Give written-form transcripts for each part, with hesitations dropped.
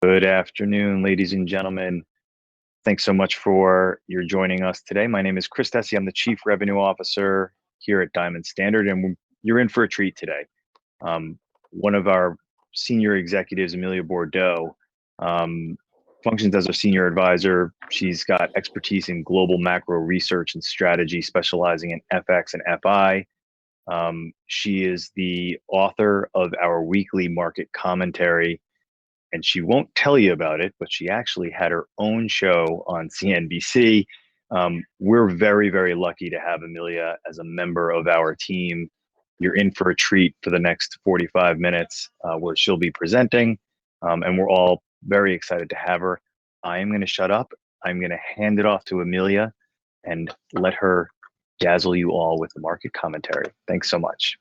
Good afternoon, ladies and gentlemen. Thanks so much for your joining us today. My name is Chris Tessie. I'm the Chief Revenue Officer here at Diamond Standard, and you're in for a treat today. One of our senior executives, Amelia Bourdeau, functions as a senior advisor. She's got expertise in global macro research and strategy, specializing in FX and FI. She is the author of our weekly market commentary, and she won't tell you about it, but she actually had her own show on CNBC. We're very, very lucky to have Amelia as a member of our team. You're in for a treat for the next 45 minutes where she'll be presenting, and we're all very excited to have her. I am going to shut up. I'm going to hand it off to Amelia and let her dazzle you all with the market commentary. Thanks so much.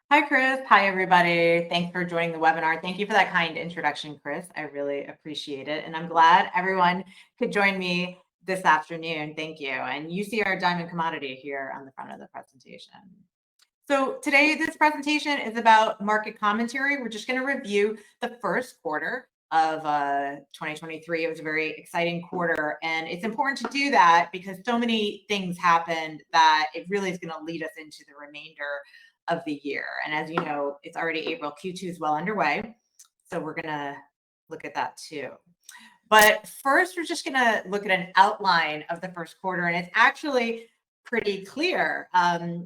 Hi, Chris. Hi, everybody. Thanks for joining the webinar. Thank you for that kind introduction, Chris. I really appreciate it. And I'm glad everyone could join me this afternoon. Thank you. And you see our diamond commodity here on the front of the presentation. So today, this presentation is about market commentary. We're just going to review the first quarter of 2023. It was a very exciting quarter. And it's important to do that because so many things happened that it really is going to lead us into the remainder of the year. And as you know, it's already April. Q2 is well underway. So we're going to look at that too. But first, we're just going to look at an outline of the first quarter. And it's actually pretty clear.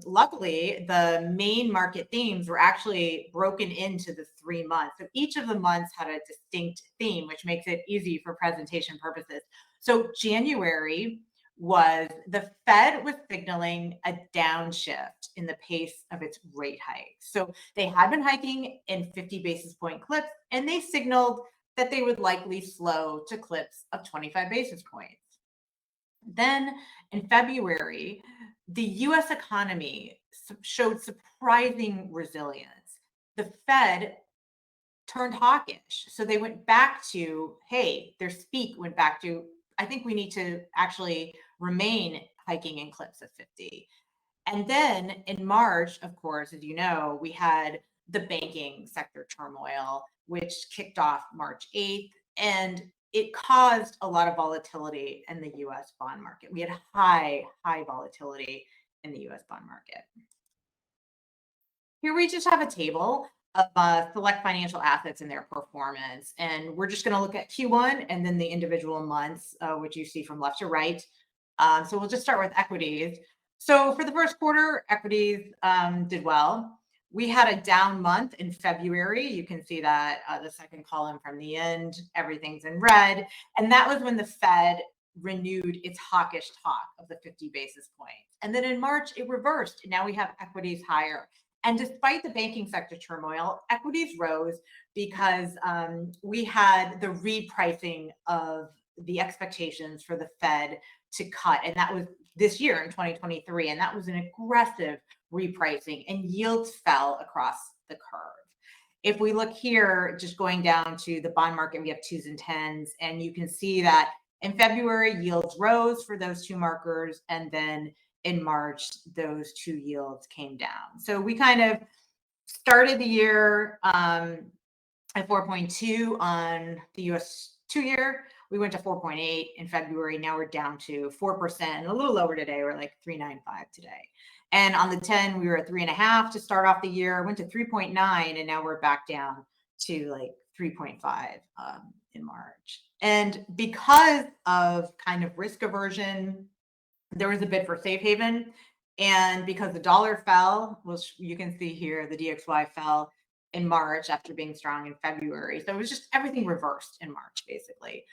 Luckily, the main market themes were actually broken into the 3 months. So each of the months had a distinct theme, which makes it easy for presentation purposes. So January was the Fed was signaling a downshift in the pace of its rate hike. So they had been hiking in 50 basis point clips, and they signaled that they would likely slow to clips of 25 basis points. Then in February, the US economy showed surprising resilience. The Fed turned hawkish. So they went back to, hey, their speak went back to, I think we need to actually remain hiking in clips of 50. And then in March, of course, as you know, we had the banking sector turmoil, which kicked off March 8th, and it caused a lot of volatility in the US bond market. We had high volatility in the US bond market. Here we just have a table of select financial assets and their performance. And we're just going to look at Q1 and then the individual months, which you see from left to right. So we'll just start with equities. So for the first quarter, equities did well. We had a down month in February. You can see that the second column from the end, everything's in red. And that was when the Fed renewed its hawkish talk of the 50 basis points. And then in March, it reversed. And now we have equities higher. And despite the banking sector turmoil, equities rose because we had the repricing of the expectations for the Fed to cut. And that was this year in 2023. And that was an aggressive repricing, and yields fell across the curve. If we look here, just going down to the bond market, we have 2s and 10s. And you can see that in February, yields rose for those two markers. And then in March, those two yields came down. So we kind of started the year at 4.2 on the US 2-year. We went to 4.8 in February. Now we're down to 4%, and a little lower today. We're like 3.95 today. And on the 10, we were at 3.5 to start off the year. Went to 3.9, and now we're back down to like 3.5 in March. And because of kind of risk aversion, there was a bid for safe haven. And because the dollar fell, which you can see here, the DXY fell in March after being strong in February. So it was just everything reversed in March, basically.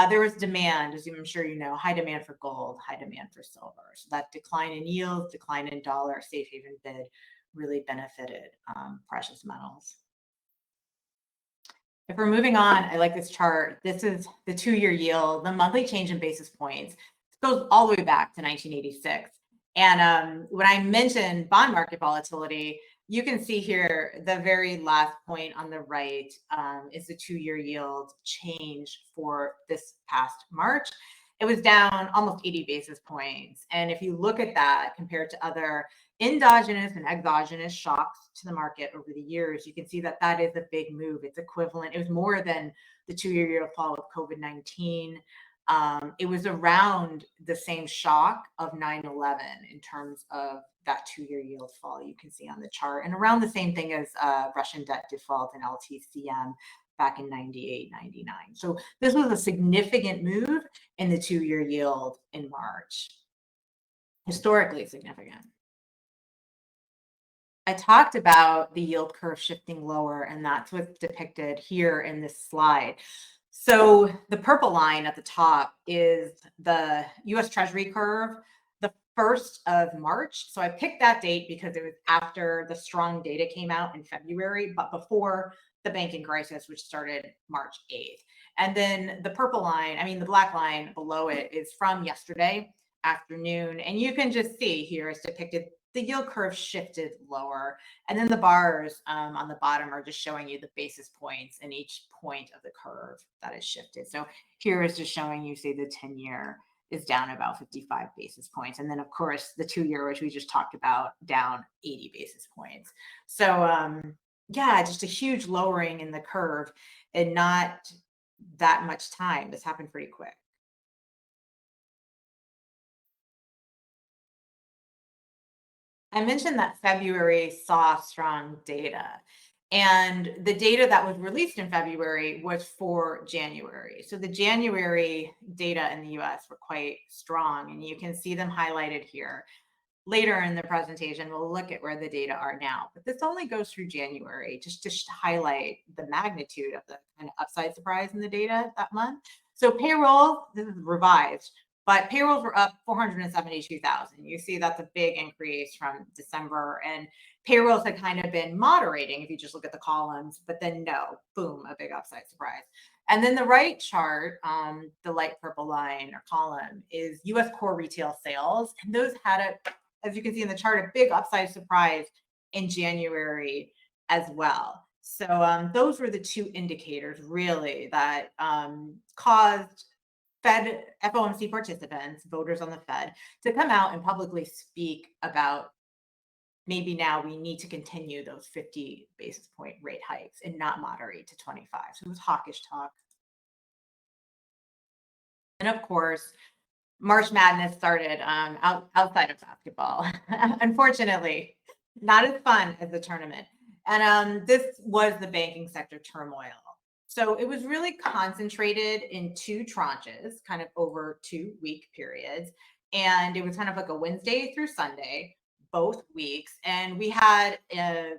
There was demand, as I'm sure you know, high demand for gold, high demand for silver. So that decline in yields, decline in dollar, safe haven bid really benefited precious metals. If we're moving on, I like this chart. This is the 2-year yield, the monthly change in basis points. It goes all the way back to 1986. And when I mentioned bond market volatility, you can see here the very last point on the right is the 2-year yield change for this past March. it was down almost 80 basis points. And if you look at that compared to other endogenous and exogenous shocks to the market over the years, you can see that that is a big move. It's equivalent. It was more than the 2-year yield fall of COVID-19. It was around the same shock of 9/11 in terms of that 2-year yield fall you can see on the chart, and around the same thing as Russian debt default and LTCM back in 98, 99. So this was a significant move in the 2-year yield in March, historically significant. I talked about the yield curve shifting lower, and that's what's depicted here in this slide. So the purple line at the top is the US Treasury curve, the 1st of March. So I picked that date because it was after the strong data came out in February, but before the banking crisis, which started March 8th. And then the purple line, I mean, the black line below it is from yesterday afternoon. And you can just see here is depicted the yield curve shifted lower. And then the bars on the bottom are just showing you the basis points in each point of the curve that is shifted. So here is just showing you, say, the 10-year is down about 55 basis points. And then, of course, the 2-year, which we just talked about, down 80 basis points. So, yeah, just a huge lowering in the curve and not that much time. This happened pretty quick. I mentioned that February saw strong data, and the data that was released in February was for January. So the January data in the US were quite strong, and you can see them highlighted here. Later in the presentation, we'll look at where the data are now, but this only goes through January, just to highlight the magnitude of the kind of upside surprise in the data that month. So payroll, this is revised, but payrolls were up 472,000. You see that's a big increase from December, and payrolls had kind of been moderating if you just look at the columns, but then no, boom, a big upside surprise. And then the right chart, the light purple line or column, is US core retail sales, and those had a, as you can see in the chart, a big upside surprise in January as well. So those were the two indicators really that caused Fed FOMC participants, voters on the Fed, to come out and publicly speak about maybe now we need to continue those 50 basis point rate hikes and not moderate to 25. So it was hawkish talk. And of course, March Madness started outside of basketball. Unfortunately, not as fun as the tournament. And this was the banking sector turmoil. So it was really concentrated in 2 tranches, kind of over 2-week periods. And it was kind of like a Wednesday through Sunday, both weeks. And we had a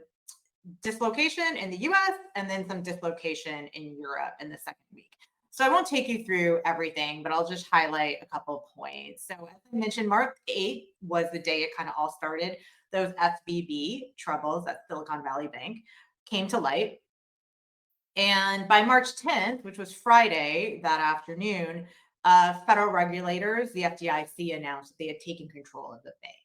dislocation in the US and then some dislocation in Europe in the second week. So I won't take you through everything, but I'll just highlight a couple points. So as I mentioned, March 8th was the day it kind of all started. Those SVB troubles at Silicon Valley Bank came to light. And by March 10th, which was Friday that afternoon, federal regulators, the FDIC, announced that they had taken control of the bank.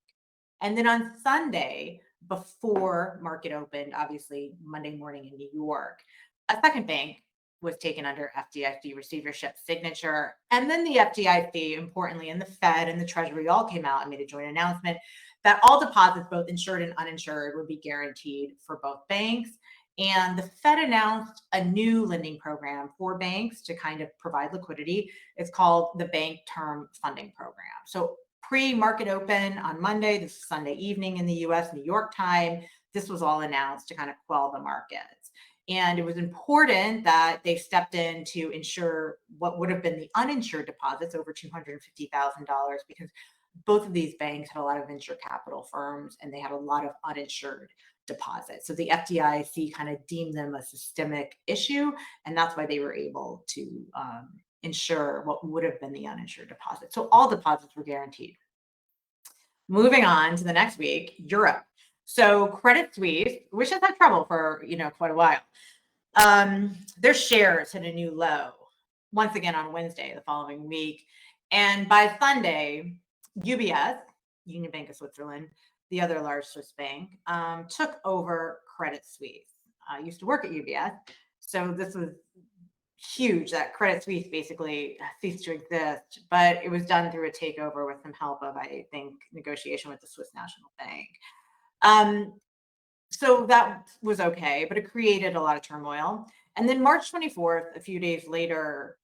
And then on Sunday, before market opened, obviously Monday morning in New York, a second bank was taken under FDIC receivership signature. And then the FDIC, importantly, and the Fed and the Treasury all came out and made a joint announcement that all deposits, both insured and uninsured, would be guaranteed for both banks. And the Fed announced a new lending program for banks to kind of provide liquidity. It's called the Bank Term Funding Program. So pre-market open on Monday, this is Sunday evening in the US, New York time, this was all announced to kind of quell the markets. And it was important that they stepped in to ensure what would have been the uninsured deposits, over $250,000, because both of these banks had a lot of venture capital firms and they had a lot of uninsured deposits. So the FDIC kind of deemed them a systemic issue, and that's why they were able to insure what would have been the uninsured deposits. So all deposits were guaranteed. Moving on to the next week, Europe. So Credit Suisse, which has had trouble for quite a while, their shares hit a new low once again on Wednesday the following week, and by Sunday, UBS, Union Bank of Switzerland, the other large Swiss bank, took over Credit Suisse. I used to work at UBS, so this was huge that Credit Suisse basically ceased to exist, but it was done through a takeover with some help of, I think, negotiation with the Swiss National Bank. So that was okay, but it created a lot of turmoil. And then March 24th, a few days later,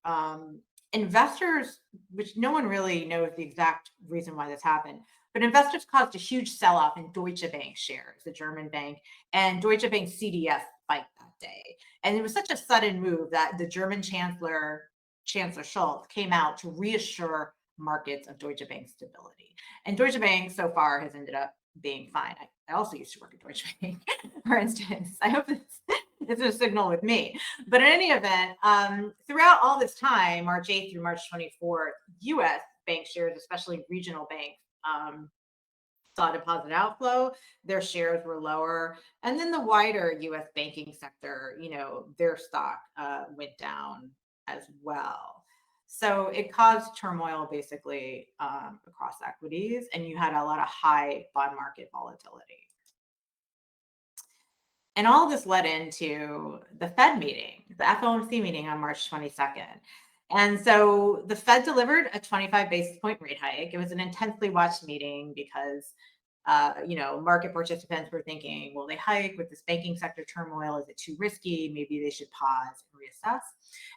investors, which no one really knows the exact reason why this happened, but investors caused a huge sell-off in Deutsche Bank shares, the German bank, and Deutsche Bank CDS spiked that day. And it was such a sudden move that the German Chancellor Schulz, came out to reassure markets of Deutsche Bank's stability. And Deutsche Bank so far has ended up being fine. I also used to work at Deutsche Bank, for instance. I hope it's a signal with me. But in any event, throughout all this time, March 8th through March 24th, U.S. bank shares, especially regional banks, saw deposit outflow. Their shares were lower. And then the wider U.S. banking sector, their stock went down as well. So it caused turmoil basically across equities, and you had a lot of high bond market volatility. And all of this led into the Fed meeting, the FOMC meeting on March 22nd. And so the Fed delivered a 25 basis point rate hike. It was an intensely watched meeting because market participants were thinking, will they hike with this banking sector turmoil? Is it too risky? Maybe they should pause and reassess.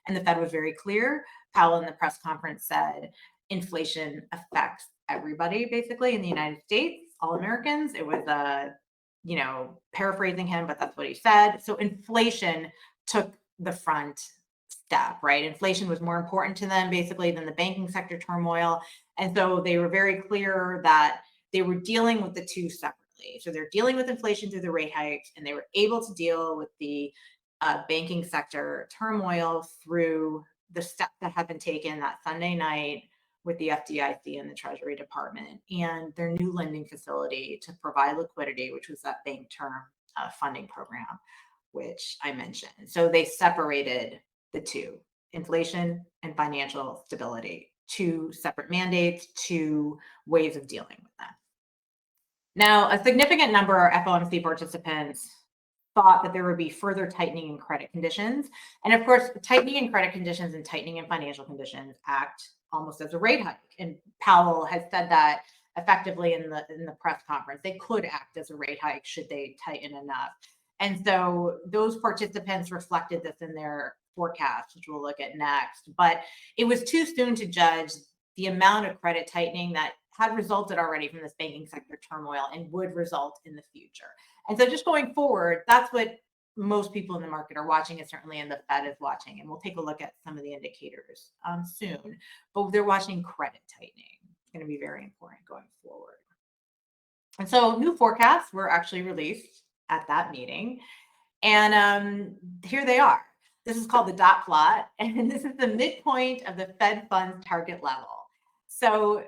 And the Fed was very clear. Powell in the press conference said inflation affects everybody basically in the United States, all Americans. It was paraphrasing him, but that's what he said. So inflation took the front step, right? Inflation was more important to them basically than the banking sector turmoil. And so they were very clear that they were dealing with the two separately. So they're dealing with inflation through the rate hikes, and they were able to deal with the banking sector turmoil through the steps that have been taken that Sunday night with the FDIC and the Treasury Department and their new lending facility to provide liquidity, which was that bank term funding program, which I mentioned. So they separated the two, inflation and financial stability, two separate mandates, two ways of dealing with them. Now, a significant number of FOMC participants thought that there would be further tightening in credit conditions. And of course, tightening in credit conditions and tightening in financial conditions act almost as a rate hike. And Powell has said that effectively in the press conference. They could act as a rate hike should they tighten enough. And so those participants reflected this in their forecast, which we'll look at next. But it was too soon to judge the amount of credit tightening that had resulted already from this banking sector turmoil and would result in the future. And so just going forward, that's what most people in the market are watching, and certainly the Fed is watching. And we'll take a look at some of the indicators soon. But they're watching credit tightening. It's going to be very important going forward. And so new forecasts were actually released at that meeting. And here they are. This is called the dot plot. And this is the midpoint of the Fed funds target level. So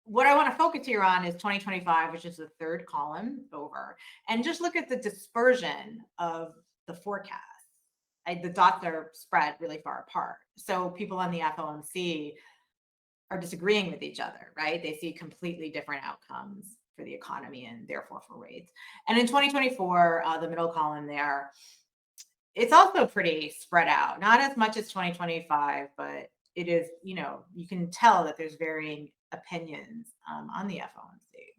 what I want to focus here on is 2025, which is the third column over, and just look at the dispersion of the forecast. The dots are spread really far apart. So people on the FOMC are disagreeing with each other, right? They see completely different outcomes for the economy and therefore for rates. And in 2024, the middle column there, it's also pretty spread out, not as much as 2025, but it is, you can tell that there's varying opinions on the FOMC.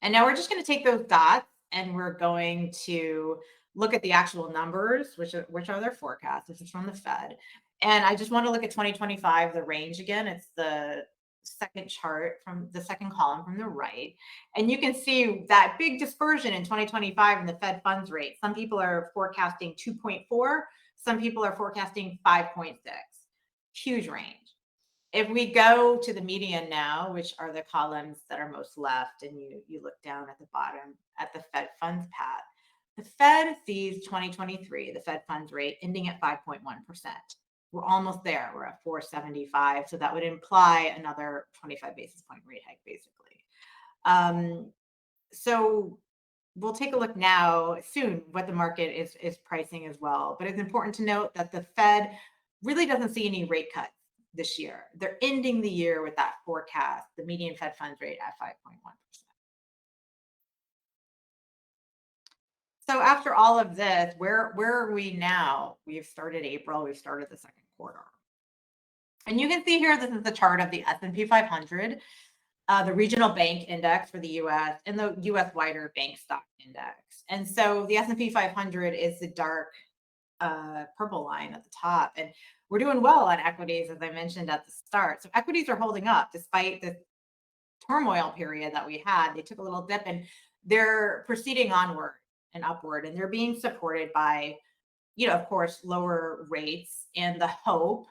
And now we're just going to take those dots and we're going to look at the actual numbers, which are their forecasts. This is from the Fed. And I just want to look at 2025, the range again. It's the second chart from the second column from the right. And you can see that big dispersion in 2025 in the Fed funds rate. Some people are forecasting 2.4. Some people are forecasting 5.6. Huge range. If we go to the median now, which are the columns that are most left, and you look down at the bottom at the Fed funds path, the Fed sees 2023, the Fed funds rate ending at 5.1%. We're almost there. We're at 475. So that would imply another 25 basis point rate hike, basically. So we'll take a look now soon what the market is pricing as well. But it's important to note that the Fed really doesn't see any rate cuts this year. They're ending the year with that forecast, the median Fed funds rate at 5.1%. So after all of this, where are we now? We've started April, we've started the second quarter. And you can see here, this is the chart of the S&P 500, the regional bank index for the US, and the US wider bank stock index. And so the S&P 500 is the dark purple line at the top. And we're doing well on equities, as I mentioned at the start. So equities are holding up despite the turmoil period that we had. They took a little dip and they're proceeding onward and upward, and they're being supported by, of course, lower rates and the hope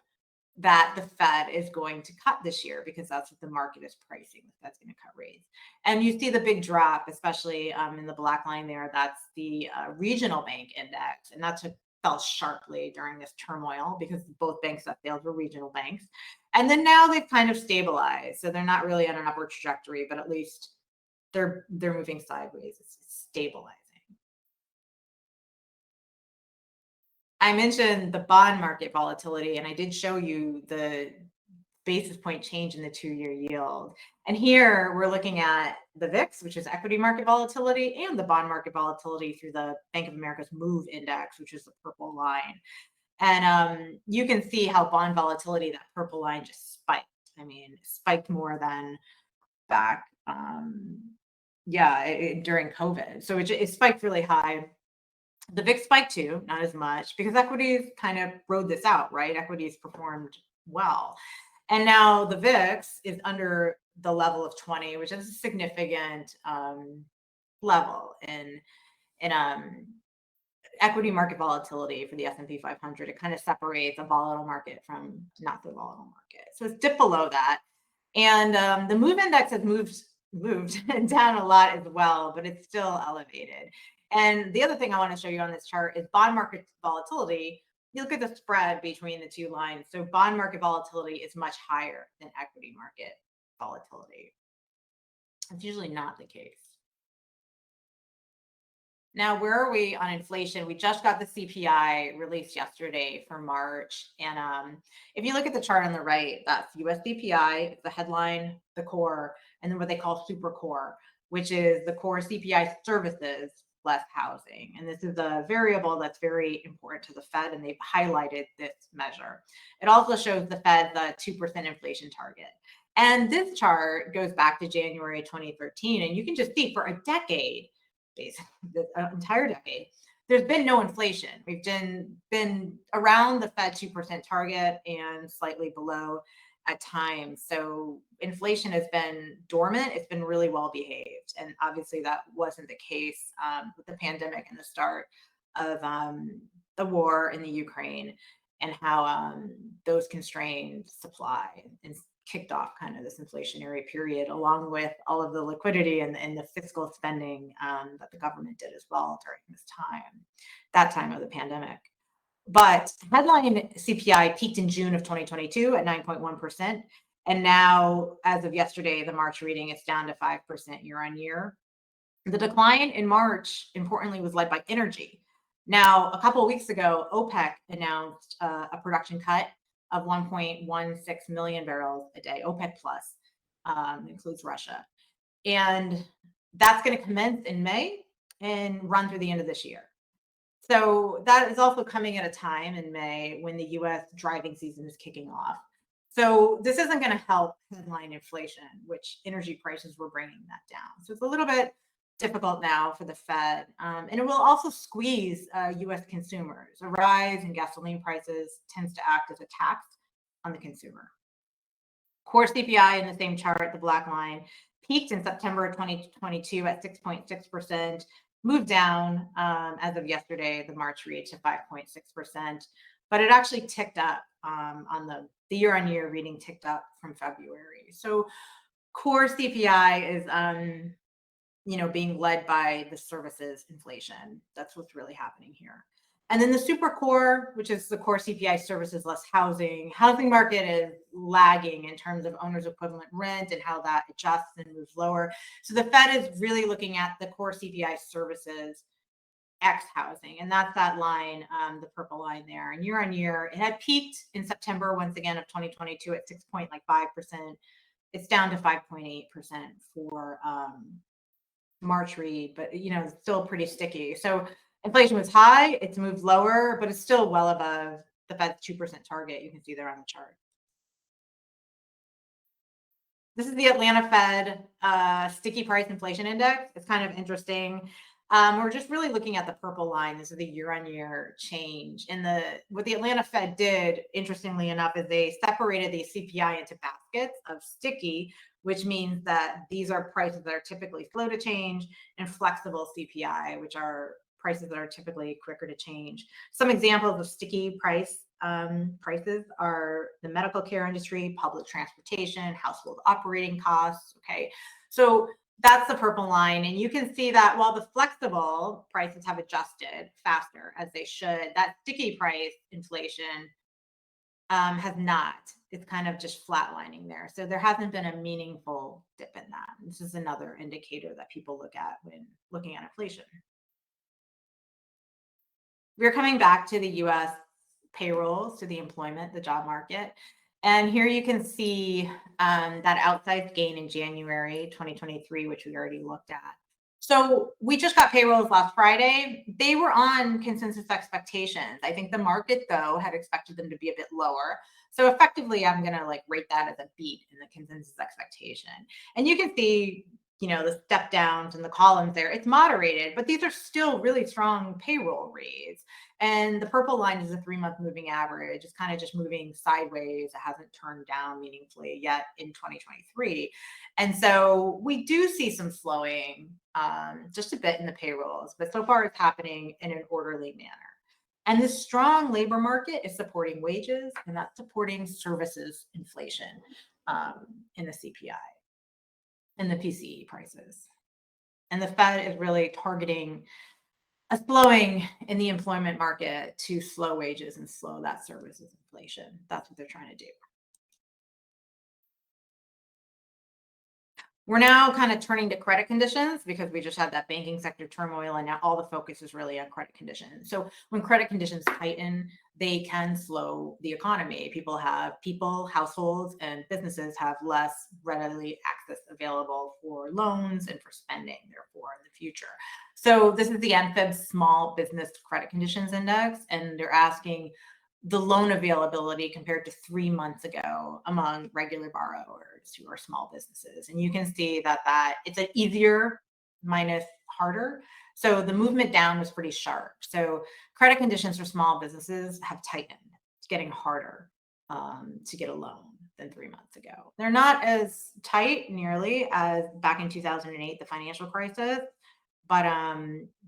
that the Fed is going to cut this year, because that's what the market is pricing. The Fed's going to cut rates. And you see the big drop, especially in the black line there. That's the regional bank index. And that fell sharply during this turmoil because both banks that failed were regional banks. And then now they've kind of stabilized. So they're not really on an upward trajectory, but at least they're moving sideways. It's stabilizing. I mentioned the bond market volatility, and I did show you the basis point change in the 2-year yield. And here we're looking at the VIX, which is equity market volatility, and the bond market volatility through the Bank of America's MOVE Index, which is the purple line. And you can see how bond volatility, that purple line, just spiked. I mean, it spiked more than back, during COVID. So it spiked really high. The VIX spiked too, not as much, because equities kind of rode this out, right? Equities performed well. And now the VIX is under the level of 20, which is a significant level in equity market volatility for the S&P 500. It kind of separates a volatile market from not so volatile market. So it's dipped below that. And the MOVE index has moved down a lot as well, but it's still elevated. And the other thing I want to show you on this chart is bond market volatility. You look at the spread between the two lines. So bond market volatility is much higher than equity market volatility. It's usually not the case. Now, where are we on inflation? We just got the CPI released yesterday for March. And if you look at the chart on the right, that's US CPI, the headline, the core, and then what they call super core, which is the core CPI services less housing. And this is a variable that's very important to the Fed, and they've highlighted this measure. It also shows the Fed's 2% inflation target. And this chart goes back to January 2013. And you can just see for a decade, basically the entire decade, there's been no inflation. We've been around the Fed 2% target and slightly below at times. So inflation has been dormant. It's been really well behaved. And obviously that wasn't the case with the pandemic and the start of the war in the Ukraine, and how those constrained supply and kicked off kind of this inflationary period, along with all of the liquidity and the fiscal spending that the government did as well during this time, that time of the pandemic. But headline CPI peaked in June of 2022 at 9.1%. And now, as of yesterday, the March reading, it's down to 5% year on year. The decline in March, importantly, was led by energy. Now, a couple of weeks ago, OPEC announced a production cut of 1.16 million barrels a day, OPEC plus, includes Russia. And that's going to commence in May and run through the end of this year. So that is also coming at a time in May when the US driving season is kicking off. So this isn't going to help headline inflation, which energy prices were bringing that down. So it's a little bit difficult now for the Fed. And it will also squeeze US consumers. A rise in gasoline prices tends to act as a tax on the consumer. Core CPI in the same chart, the black line, peaked in September of 2022 at 6.6%. Moved down as of yesterday, the March read, to 5.6%, but it actually ticked up on the year-on-year reading, ticked up from February. So core CPI is, being led by the services inflation. That's what's really happening here. And then the super core, which is the core CPI services less housing. Housing market is lagging in terms of owner's equivalent rent and how that adjusts and moves lower. So the Fed is really looking at the core CPI services X housing. And that's that line, the purple line there. And year on year, it had peaked in September, once again, of 2022 at 6.5%. It's down to 5.8% for March read, but, it's still pretty sticky. So Inflation was high, it's moved lower, but it's still well above the Fed's 2% target. You can see there on the chart. This is the Atlanta Fed sticky price inflation index. It's kind of interesting. We're just really looking at the purple line. This is the year-on-year change. What the Atlanta Fed did, interestingly enough, is they separated the CPI into baskets of sticky, which means that these are prices that are typically slow to change, and flexible CPI, which are prices that are typically quicker to change. Some examples of sticky prices are the medical care industry, public transportation, household operating costs. Okay, so that's the purple line. And you can see that while the flexible prices have adjusted faster as they should, that sticky price inflation has not. It's kind of just flatlining there. So there hasn't been a meaningful dip in that. This is another indicator that people look at when looking at inflation. We're coming back to the US payrolls, to the employment, the job market. And here you can see that outsized gain in January 2023, which we already looked at. So we just got payrolls last Friday. They were on consensus expectations. I think the market, though, had expected them to be a bit lower. So effectively, I'm going to rate that as a beat in the consensus expectation. And you can see, the step downs and the columns there. It's moderated, but these are still really strong payroll reads. And the purple line is a 3-month moving average. It's kind of just moving sideways. It hasn't turned down meaningfully yet in 2023. And so we do see some slowing just a bit in the payrolls, but so far it's happening in an orderly manner. And this strong labor market is supporting wages, and that's supporting services inflation in the CPI and the PCE prices. And the Fed is really targeting a slowing in the employment market to slow wages and slow that services inflation. That's what they're trying to do. We're now kind of turning to credit conditions because we just had that banking sector turmoil, and now all the focus is really on credit conditions. So when credit conditions tighten, they can slow the economy. Households, and businesses have less readily access available for loans and for spending, therefore, in the future. So this is the NFIB Small Business Credit Conditions Index, and they're asking the loan availability compared to 3 months ago among regular borrowers who are small businesses. And you can see that it's an easier minus harder. So the movement down was pretty sharp. So credit conditions for small businesses have tightened. It's getting harder to get a loan than 3 months ago. They're not as tight nearly as back in 2008, the financial crisis, but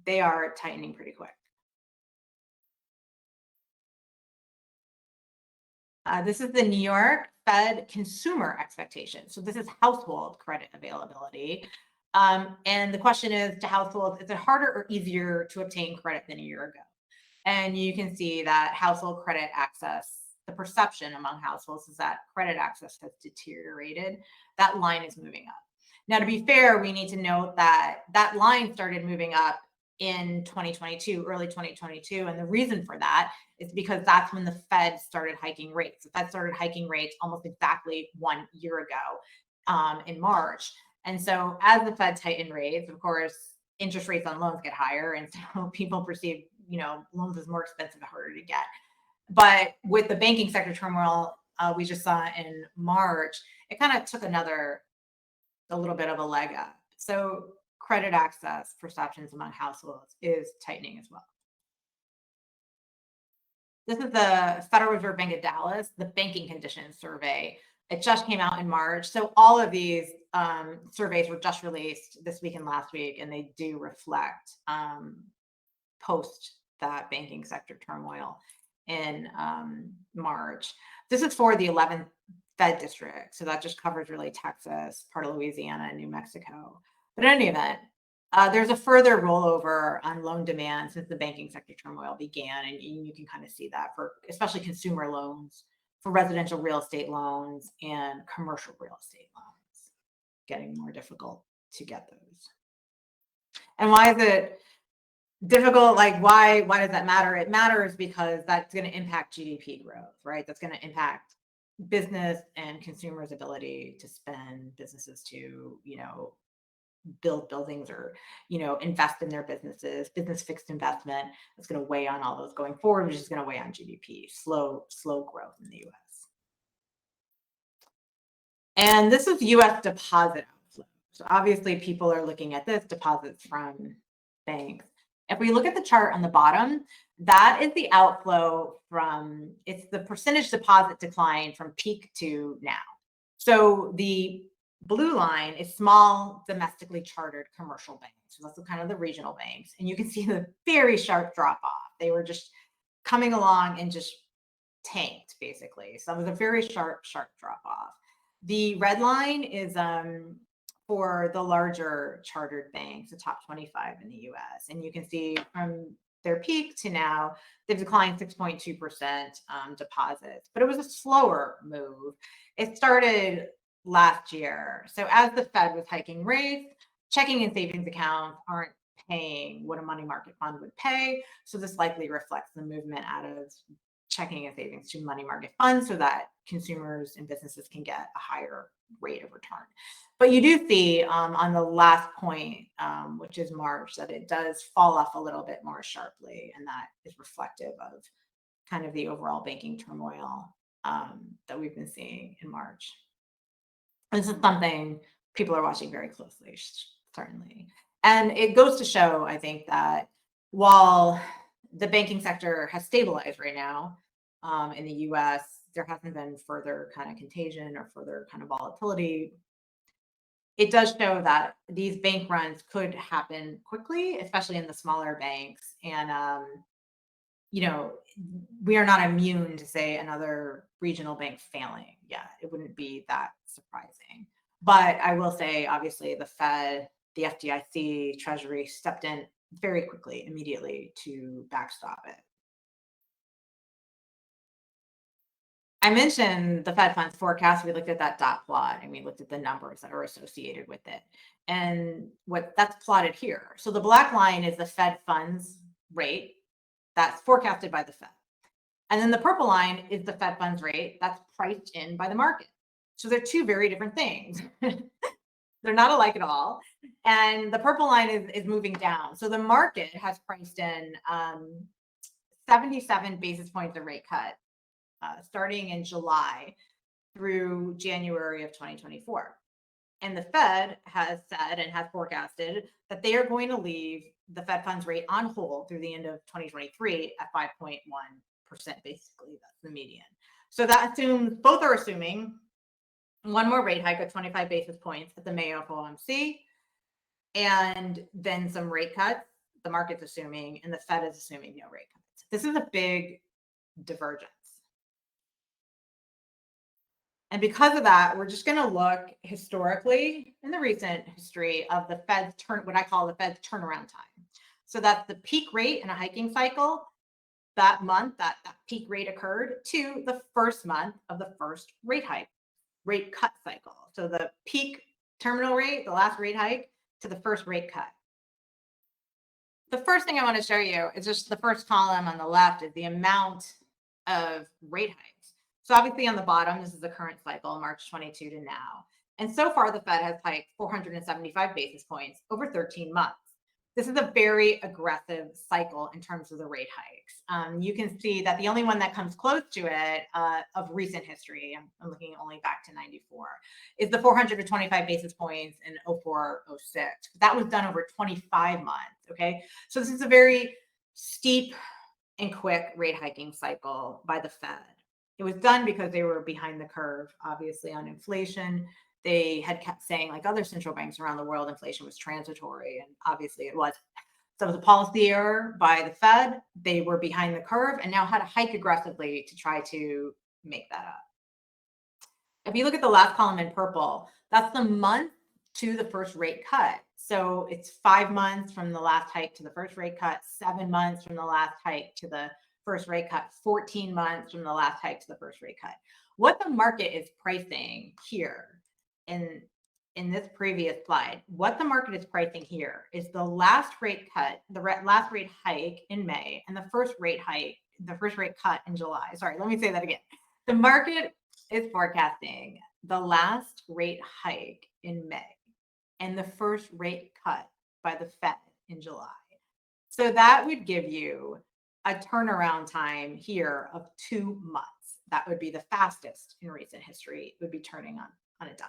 they are tightening pretty quick. This is the New York Fed consumer expectation. So this is household credit availability. And the question is to households, is it harder or easier to obtain credit than a year ago? And you can see that household credit access, the perception among households is that credit access has deteriorated. That line is moving up. Now, to be fair, we need to note that that line started moving up in 2022, early 2022. And the reason for that is because that's when the Fed started hiking rates. The Fed started hiking rates almost exactly 1 year ago in March. And so as the Fed tightened rates, of course, interest rates on loans get higher. And so people perceive, loans as more expensive and harder to get. But with the banking sector turmoil we just saw in March, it kind of took a little bit of a leg up. So credit access perceptions among households is tightening as well. This is the Federal Reserve Bank of Dallas, the banking conditions survey. It just came out in March. So all of these surveys were just released this week and last week, and they do reflect post that banking sector turmoil in March. This is for the 11th Fed district. So that just covers really Texas, part of Louisiana, and New Mexico. But in any event, there's a further rollover on loan demand since the banking sector turmoil began. And you can kind of see that for especially consumer loans, for residential real estate loans, and commercial real estate loans, getting more difficult to get those. And why is it difficult? Why does that matter? It matters because that's going to impact GDP growth, right? That's going to impact business and consumers' ability to spend, businesses to, build buildings or, invest in their businesses. Business fixed investment is going to weigh on all those going forward, which is going to weigh on GDP. Slow growth in the U.S. And this is U.S. deposit outflow. So obviously people are looking at this, deposits from banks. If we look at the chart on the bottom, that is the outflow it's the percentage deposit decline from peak to now. So the blue line is small domestically chartered commercial banks. So that's kind of the regional banks. And you can see the very sharp drop off. They were just coming along and just tanked basically. So it was a very sharp drop off. The red line is for the larger chartered banks, the top 25 in the US. And you can see from their peak to now, they've declined 6.2% deposits, but it was a slower move. It started last year. So as the Fed was hiking rates, checking and savings accounts aren't paying what a money market fund would pay. So this likely reflects the movement out of checking and savings to money market funds so that consumers and businesses can get a higher rate of return. But you do see on the last point, which is March, that it does fall off a little bit more sharply, and that is reflective of kind of the overall banking turmoil that we've been seeing in March. This is something people are watching very closely, certainly. And it goes to show, I think, that while the banking sector has stabilized right now in the US, there hasn't been further kind of contagion or further kind of volatility. It does show that these bank runs could happen quickly, especially in the smaller banks. And, we are not immune to, say, another regional bank failing. Yeah, it wouldn't be that surprising. But I will say, obviously, the Fed, the FDIC, Treasury stepped in very quickly, immediately to backstop it. I mentioned the Fed funds forecast. We looked at that dot plot and we looked at the numbers that are associated with it. And what that's plotted here. So the black line is the Fed funds rate that's forecasted by the Fed. And then the purple line is the Fed funds rate that's priced in by the market. So they're two very different things. They're not alike at all. And the purple line is moving down. So the market has priced in 77 basis points of rate cut starting in July through January of 2024. And the Fed has said and has forecasted that they are going to leave the Fed funds rate on hold through the end of 2023 at 5.1%, basically. That's the median. So that assumes, both are assuming one more rate hike of 25 basis points at the May FOMC, and then some rate cuts. The market's assuming, and the Fed is assuming no rate cuts. This is a big divergence. And because of that, we're just going to look historically in the recent history of the Fed's what I call the Fed's turnaround time. So that's the peak rate in a hiking cycle. That month that peak rate occurred to the first month of the first rate cut cycle. So the peak terminal rate, the last rate hike, to the first rate cut. The first thing I want to show you is just the first column on the left is the amount of rate hikes. So obviously on the bottom, this is the current cycle, March 22 to now. And so far, the Fed has hiked 475 basis points over 13 months. This is a very aggressive cycle in terms of the rate hikes. You can see that the only one that comes close to it of recent history, I'm looking only back to 94, is the 425 basis points in 04-06. That was done over 25 months, okay? So this is a very steep and quick rate hiking cycle by the Fed. It was done because they were behind the curve, obviously, on inflation. They had kept saying, like other central banks around the world, inflation was transitory, and obviously it was. So it was a policy error by the Fed. They were behind the curve and now had to hike aggressively to try to make that up. If you look at the last column in purple, that's the month to the first rate cut. So it's 5 months from the last hike to the first rate cut, 7 months from the last hike to the first rate cut, 14 months from the last hike to the first rate cut. What the market is pricing here in this previous slide, what the market is pricing here is the last rate cut, the last rate hike in May, and the first rate cut in July. Sorry, let me say that again. The market is forecasting the last rate hike in May and the first rate cut by the Fed in July. So that would give you a turnaround time here of 2 months. That would be the fastest in recent history. It would be turning on a dime.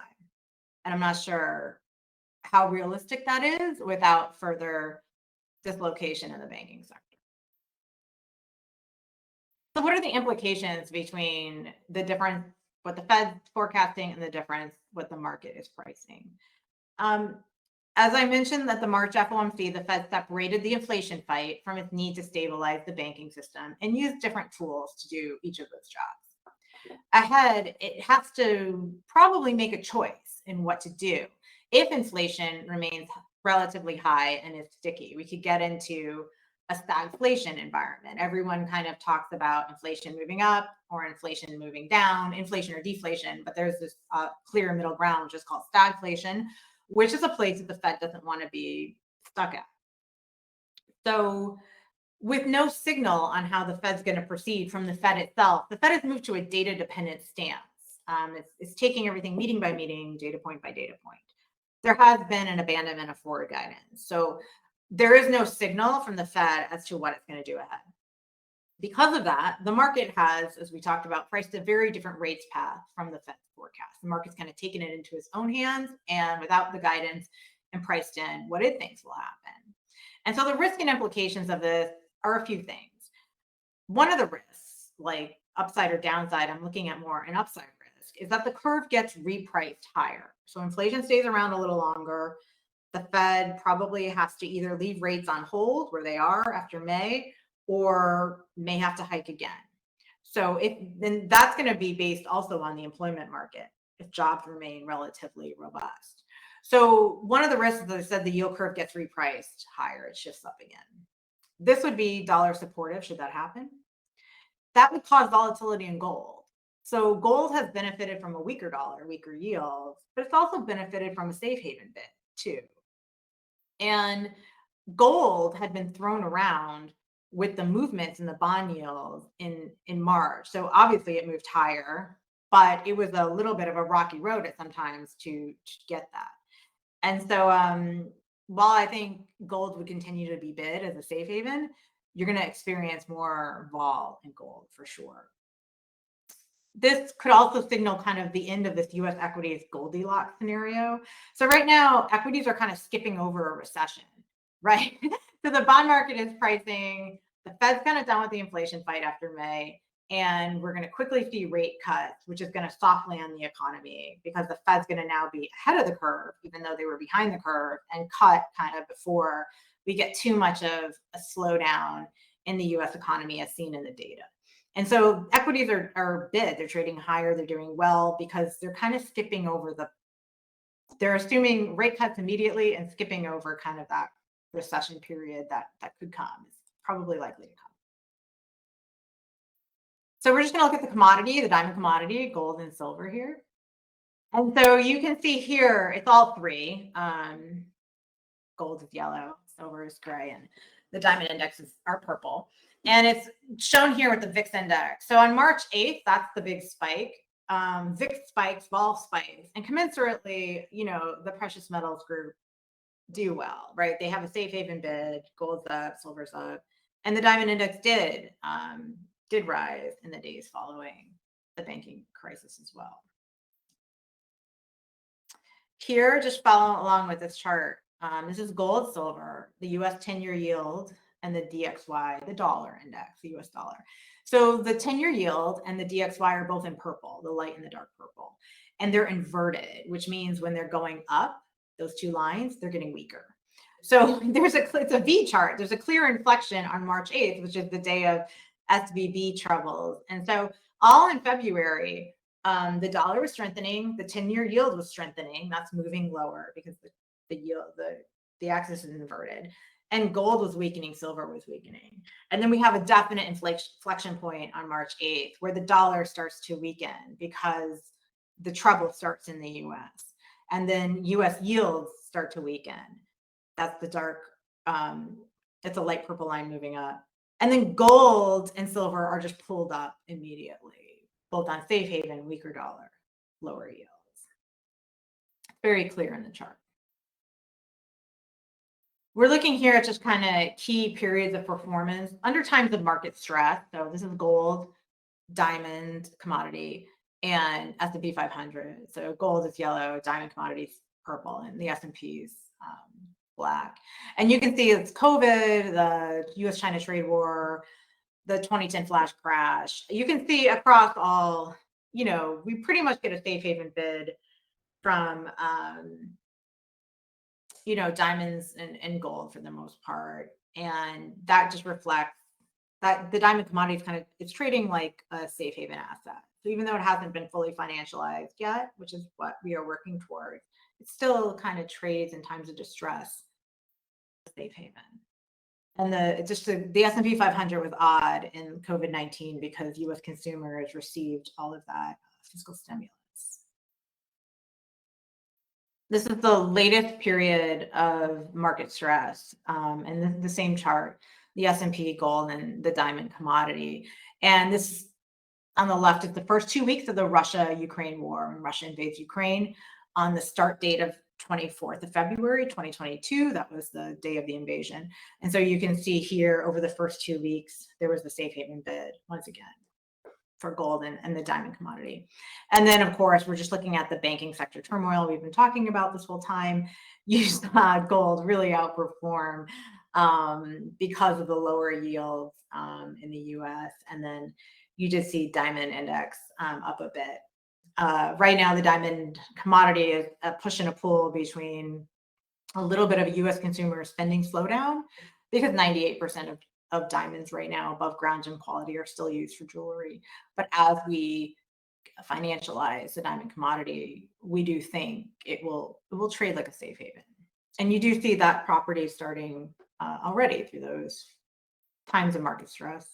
And I'm not sure how realistic that is without further dislocation in the banking sector. So what are the implications between the difference, what the Fed's forecasting and the difference what the market is pricing? As I mentioned at the March FOMC, the Fed separated the inflation fight from its need to stabilize the banking system and used different tools to do each of those jobs. Ahead, it has to probably make a choice in what to do. If inflation remains relatively high and is sticky, we could get into a stagflation environment. Everyone kind of talks about inflation moving up or inflation moving down, inflation or deflation, but there's this clear middle ground, which is called stagflation, which is a place that the Fed doesn't want to be stuck at. So with no signal on how the Fed's going to proceed from the Fed itself, the Fed has moved to a data-dependent stance. It's taking everything meeting by meeting, data point by data point. There has been an abandonment of forward guidance. So there is no signal from the Fed as to what it's going to do ahead. Because of that, the market has, as we talked about, priced a very different rates path from the Fed's forecast. The market's kind of taken it into its own hands and without the guidance and priced in what it thinks will happen. And so the risk and implications of this are a few things. One of the risks, like upside or downside, I'm looking at more an upside risk, is that the curve gets repriced higher. So inflation stays around a little longer. The Fed probably has to either leave rates on hold where they are after May, or may have to hike again. So then that's going to be based also on the employment market if jobs remain relatively robust. So one of the risks, as I said, the yield curve gets repriced higher, it shifts up again. This would be dollar supportive should that happen. That would cause volatility in gold. So gold has benefited from a weaker dollar, weaker yields, but it's also benefited from a safe haven bit too. And gold had been thrown around with the movements in the bond yields in March. So obviously it moved higher, but it was a little bit of a rocky road at sometimes to get that. And so while I think gold would continue to be bid as a safe haven, you're going to experience more vol in gold for sure. This could also signal kind of the end of this US equities Goldilocks scenario. So right now, equities are kind of skipping over a recession, right? So the bond market is pricing, the Fed's kind of done with the inflation fight after May, and we're going to quickly see rate cuts, which is going to soft land the economy because the Fed's going to now be ahead of the curve, even though they were behind the curve, and cut kind of before we get too much of a slowdown in the US economy as seen in the data. And so equities are bid, they're trading higher, they're doing well because they're kind of skipping over they're assuming rate cuts immediately and skipping over kind of that recession period that could come. It's probably likely to come. So we're just going to look at the commodity, the diamond commodity, gold and silver here. And so you can see here, it's all three. Gold is yellow, silver is gray, and the diamond indexes are purple. And it's shown here with the VIX index. So on March 8th, that's the big spike. VIX spikes, vol spikes, and commensurately, the precious metals group do well, right? They have a safe haven bid, gold's up, silver's up, and the diamond index did rise in the days following the banking crisis as well. Here, just following along with this chart, this is gold, silver, the US 10-year yield, and the DXY, the dollar index, the US dollar. So the 10-year yield and the DXY are both in purple, the light and the dark purple, and they're inverted, which means when they're going up, those two lines, they're getting weaker. So it's a V chart. There's a clear inflection on March 8th, which is the day of SVB troubles. And so all in February, the dollar was strengthening, the 10-year yield was strengthening. That's moving lower because the yield, the axis is inverted. And gold was weakening, silver was weakening. And then we have a definite inflection point on March 8th where the dollar starts to weaken because the trouble starts in the US. And then US yields start to weaken. That's the dark, it's a light purple line moving up. And then gold and silver are just pulled up immediately, both on safe haven, weaker dollar, lower yields. Very clear in the chart. We're looking here at just kind of key periods of performance under times of market stress. So this is gold, diamond, commodity, and S&P 500. So gold is yellow, diamond commodities purple, and the S&P's black. And you can see it's COVID, the U.S.-China trade war, the 2010 flash crash. You can see across all, we pretty much get a safe haven bid from diamonds and gold for the most part. And that just reflects that the diamond commodity it's trading like a safe haven asset. So even though it hasn't been fully financialized yet, which is what we are working toward, it still kind of trades in times of distress, safe haven. And the S&P 500 was odd in COVID-19 because U.S. consumers received all of that fiscal stimulus. This is the latest period of market stress, and the same chart, the S&P gold and the diamond commodity. And this on the left is the first 2 weeks of the Russia-Ukraine war, when Russia invades Ukraine on the start date of 24th of February, 2022. That was the day of the invasion. And so you can see here over the first 2 weeks, there was the safe haven bid once again for gold and the diamond commodity. And then, of course, we're just looking at the banking sector turmoil we've been talking about this whole time. You saw gold really outperform because of the lower yields in the US. And then you did see diamond index up a bit. Right now, the diamond commodity is a push and a pull between a little bit of a US consumer spending slowdown, because 98% of diamonds right now above ground gem quality are still used for jewelry. But as we financialize the diamond commodity, we do think it will trade like a safe haven. And you do see that property starting already through those times of market stress.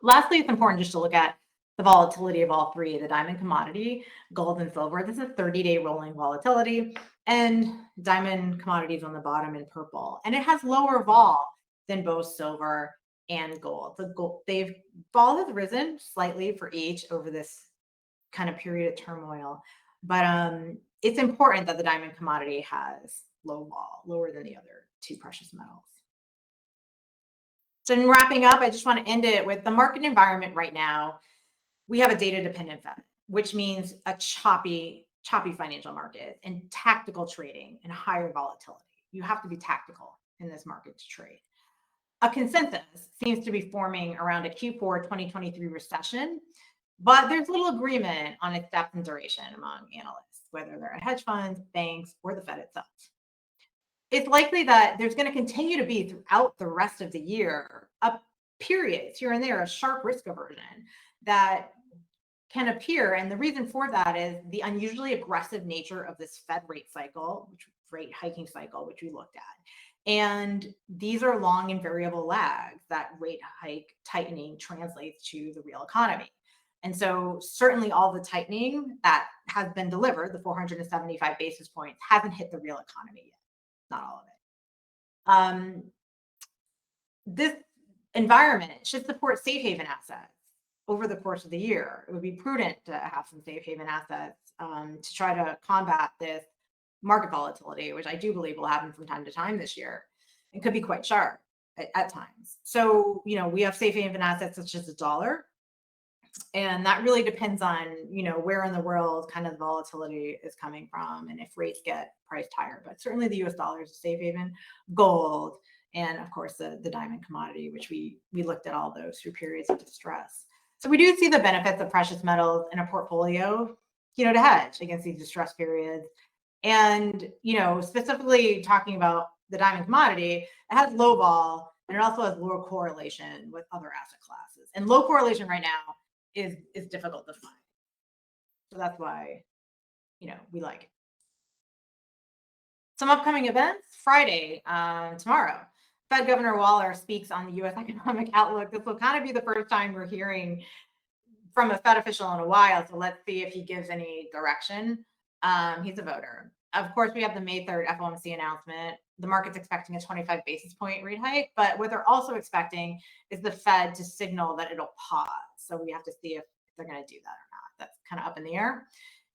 Lastly, it's important just to look at the volatility of all three, the diamond commodity, gold, and silver. This is 30-day rolling volatility, and diamond commodities on the bottom in purple. And it has lower vol than both silver and gold. Vol has risen slightly for each over this kind of period of turmoil, but it's important that the diamond commodity has low vol, lower than the other two precious metals. So in wrapping up, I just want to end it with the market environment right now. We have a data-dependent Fed, which means a choppy financial market and tactical trading and higher volatility. You have to be tactical in this market to trade. A consensus seems to be forming around a Q4 2023 recession, but there's little agreement on its depth and duration among analysts, whether they're at hedge funds, banks, or the Fed itself. It's likely that there's going to continue to be throughout the rest of the year periods here and there of sharp risk aversion that can appear. And the reason for that is the unusually aggressive nature of this Fed rate hiking cycle, which we looked at. And these are long and variable lags that rate hike tightening translates to the real economy. And so certainly all the tightening that has been delivered, the 475 basis points, hasn't hit the real economy yet. Not all of it. This environment should support safe haven assets over the course of the year. It would be prudent to have some safe haven assets to try to combat this market volatility, which I do believe will happen from time to time this year. It could be quite sharp at times. So, we have safe haven assets such as the dollar. And that really depends on, where in the world kind of the volatility is coming from and if rates get priced higher. But certainly the US dollar is a safe haven, gold, and of course the diamond commodity, which we looked at all those through periods of distress. So we do see the benefits of precious metals in a portfolio, to hedge against these distress periods. And, specifically talking about the diamond commodity, it has low vol and it also has lower correlation with other asset classes. And low correlation right now is difficult to find. So that's why, we like it. Some upcoming events. Friday, tomorrow, Fed Governor Waller speaks on the U.S. economic outlook. This will kind of be the first time we're hearing from a Fed official in a while. So let's see if he gives any direction. He's a voter. Of course, we have the May 3rd FOMC announcement. The market's expecting a 25 basis point rate hike, but what they're also expecting is the Fed to signal that it'll pause. So we have to see if they're going to do that or not. That's kind of up in the air.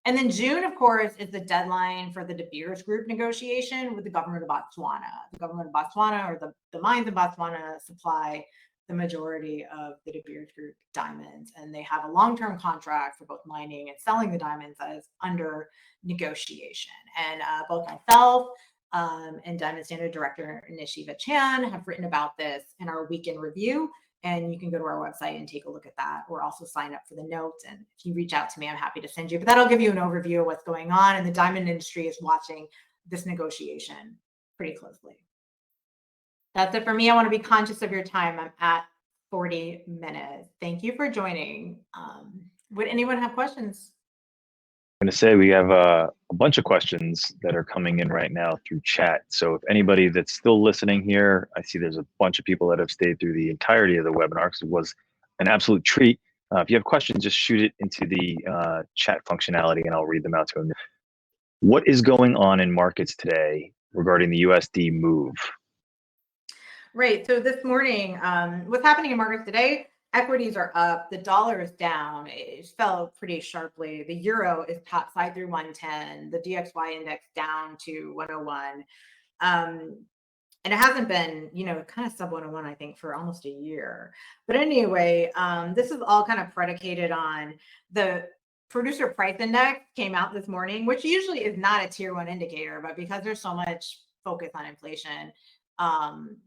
And then June, of course, is the deadline for the De Beers Group negotiation with the government of Botswana. The government of Botswana, or the mines in Botswana, supply the majority of the De Beers Group diamonds, and they have a long-term contract for both mining and selling the diamonds that is under negotiation. And both myself and Diamond Standard Director Nishiva Chan have written about this in our weekend review, and you can go to our website and take a look at that, or also sign up for the notes. And if you reach out to me, I'm happy to send you, but that'll give you an overview of what's going on. And the diamond industry is watching this negotiation pretty closely. That's it for me. I want to be conscious of your time. I'm at 40 minutes. Thank you for joining. Would anyone have questions? I'm going to say we have a bunch of questions that are coming in right now through chat. So if anybody that's still listening here, I see there's a bunch of people that have stayed through the entirety of the webinar because it was an absolute treat. If you have questions, just shoot it into the chat functionality and I'll read them out to them. What is going on in markets today regarding the USD move? Right. So this morning, what's happening in markets today? Equities are up. The dollar is down. It fell pretty sharply. The euro is topside through 110. The DXY index down to 101. And it hasn't been, kind of sub 101, I think, for almost a year. But anyway, this is all kind of predicated on the producer price index came out this morning, which usually is not a tier 1 indicator, but because there's so much focus on inflation,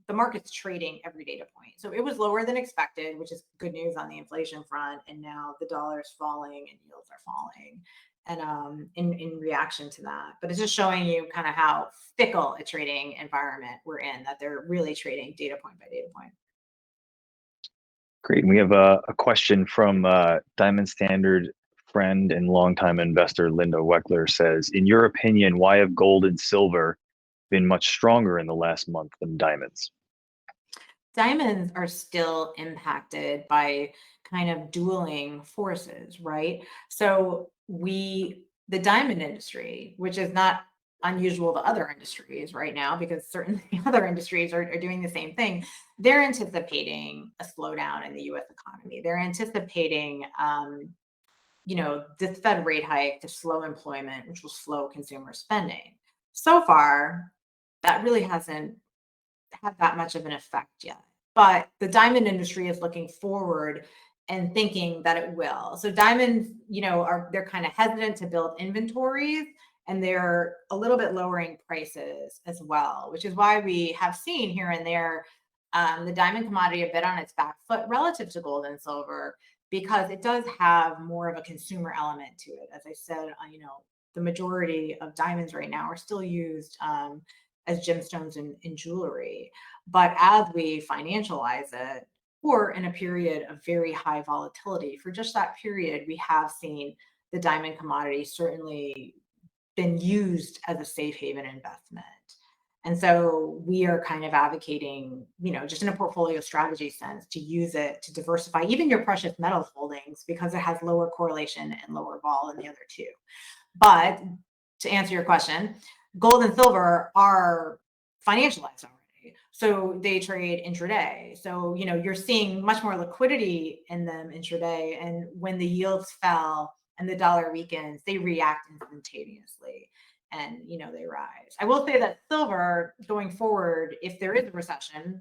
the market's trading every data point. So it was lower than expected, which is good news on the inflation front. And now the dollar is falling and yields are falling, and in reaction to that. But it's just showing you kind of how fickle a trading environment we're in, that they're really trading data point by data point. Great. And we have a question from Diamond Standard friend and longtime investor Linda Weckler says, in your opinion, why have gold and silver been much stronger in the last month than diamonds? Diamonds are still impacted by kind of dueling forces, right? So the diamond industry, which is not unusual to other industries right now, because certainly other industries are doing the same thing. They're anticipating a slowdown in the US economy. They're anticipating, this Fed rate hike to slow employment, which will slow consumer spending. So far, that really hasn't had that much of an effect yet. But the diamond industry is looking forward and thinking that it will. So diamonds, they're kind of hesitant to build inventories, and they're a little bit lowering prices as well, which is why we have seen here and there the diamond commodity a bit on its back foot relative to gold and silver, because it does have more of a consumer element to it. As I said, the majority of diamonds right now are still used as gemstones in jewelry. But as we financialize it, or in a period of very high volatility, for just that period, we have seen the diamond commodity certainly been used as a safe haven investment. And so we are kind of advocating, just in a portfolio strategy sense, to use it to diversify even your precious metals holdings, because it has lower correlation and lower vol than the other two. But to answer your question, gold and silver are financialized already. So they trade intraday. So, you're seeing much more liquidity in them intraday. And when the yields fell and the dollar weakens, they react instantaneously and, they rise. I will say that silver going forward, if there is a recession,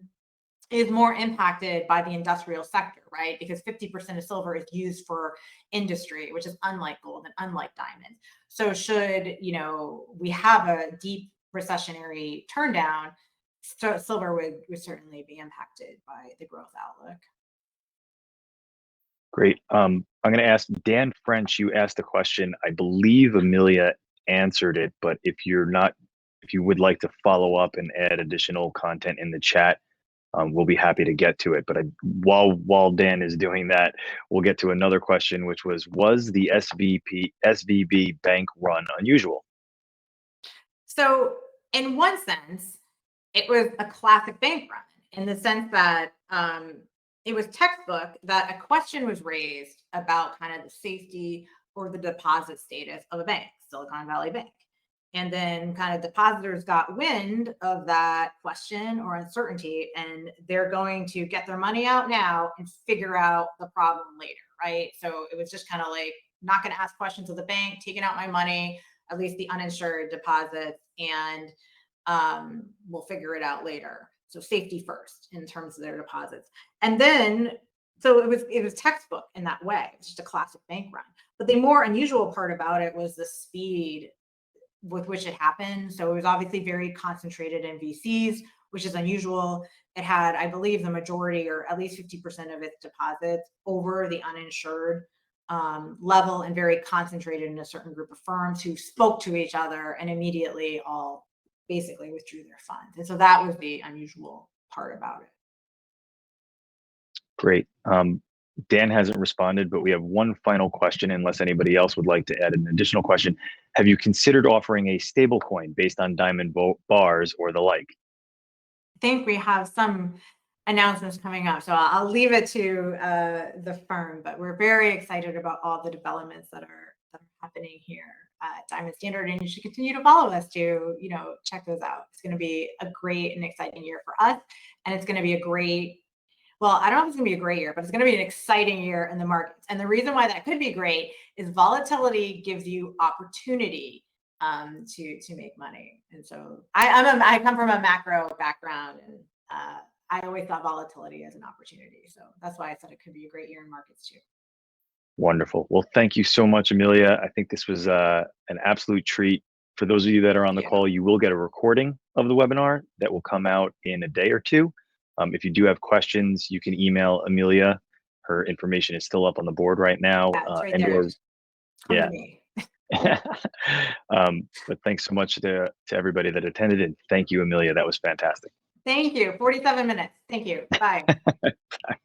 is more impacted by the industrial sector, right? Because 50% of silver is used for industry, which is unlike gold and unlike diamond. So should, we have a deep recessionary turndown, silver would certainly be impacted by the growth outlook. Great. I'm going to ask Dan French, you asked a question. I believe Amelia answered it, but if you would like to follow up and add additional content in the chat, we'll be happy to get to it. But while Dan is doing that, we'll get to another question, which was the SVB bank run unusual? So in one sense, it was a classic bank run, in the sense that it was textbook that a question was raised about kind of the safety or the deposit status of a bank, Silicon Valley Bank. And then kind of depositors got wind of that question or uncertainty, and they're going to get their money out now and figure out the problem later, right? So it was just kind of like not going to ask questions of the bank, taking out my money, at least the uninsured deposits, and we'll figure it out later. So safety first in terms of their deposits. And then, so it was textbook in that way. It's just a classic bank run. But the more unusual part about it was the speed with which it happened. So it was obviously very concentrated in VCs, which is unusual. It had, I believe, the majority or at least 50% of its deposits over the uninsured level, and very concentrated in a certain group of firms who spoke to each other and immediately all basically withdrew their funds. And so that was the unusual part about it. Great. Dan hasn't responded, but we have one final question, unless anybody else would like to add an additional question. Have you considered offering a stable coin based on diamond bars or the like? I think we have some announcements coming up, so I'll leave it to the firm, but we're very excited about all the developments that are happening here at Diamond Standard, and you should continue to follow us to, check those out. It's going to be a great and exciting year for us, and it's going to be a great, well, I don't know if it's going to be a great year, but it's going to be an exciting year in the markets. And the reason why that could be great is volatility gives you opportunity to make money. And so I come from a macro background, and I always thought volatility as an opportunity. So that's why I said it could be a great year in markets too. Wonderful. Well, thank you so much, Amelia. I think this was an absolute treat. For those of you that are on the call, you will get a recording of the webinar that will come out in a day or two. If you do have questions, you can email Amelia. Her information is still up on the board right now. Yeah, it's right there. Yeah. But thanks so much to everybody that attended, and thank you, Amelia. That was fantastic. Thank you. 47 minutes. Thank you. Bye. Bye.